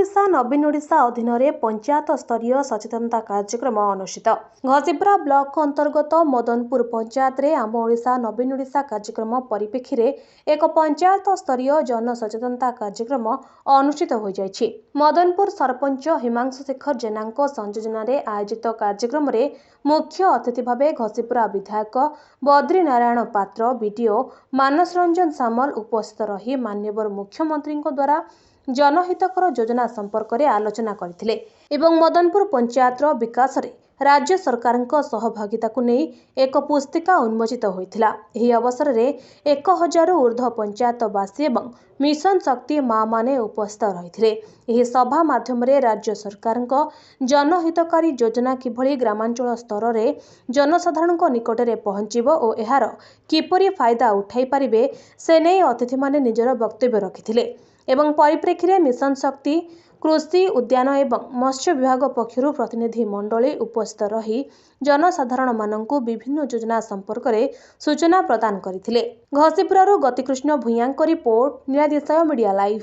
ओडिशा नवीन ओडिशा अधीन पंचायत स्तरीय सचेतनता कार्यक्रम अनुष्ठित। घसीपुरा ब्लॉक अंतर्गत मदनपुर पंचायत रे आम ओडिशा नवीन ओडिशा कार्यक्रम परिप्रेक्षी रे एक पंचायत स्तरीय जन सचेतनता कार्यक्रम अनुष्ठित हो जायछि। मदनपुर सरपंच हिमांशु शेखर जेना संयोजन रे आयोजित कार्यक्रम रे मुख्य अतिथि भावे घसीपुरा विधायक बद्री नारायण पात्र बीडीओ मानस रंजन सामल उपस्थित रही माननीय मुख्यमंत्री द्वारा जनहितकर योजना संपर्क में आलोचना करथिले एवं मदनपुर पंचायत विकास रे राज्य सरकार सहभागिता को नहीं एक पुस्तिका उन्मोचित होइथिला। एही अवसर रे 1000 ऊर्ध्व पंचायतवासी एवं मिशन शक्ति माँ माने उपस्थित रहिथिले। एही सभा माध्यम रे राज्य सरकार जनहितकारी योजना किभली ग्रामांचल स्तर रे जनसाधारण निकट में पहुंचीबो और एहार किपरि फायदा उठाई पारिबे से नै अतिथि माने निजर वक्तव्य रखिथिले एवं परिप्रेक्षी रे मिशन शक्ति कृषि उद्यान एवं मत्स्य विभाग पक्षरु प्रतिनिधि मंडली उपस्थित रही जनसाधारण माननकु विभिन्न योजना संपर्क में सूचना प्रदान करथिले। घसीपुरारू गतिकृष्ण भूयां रिपोर्ट नीलादिशय मीडिया लाइव।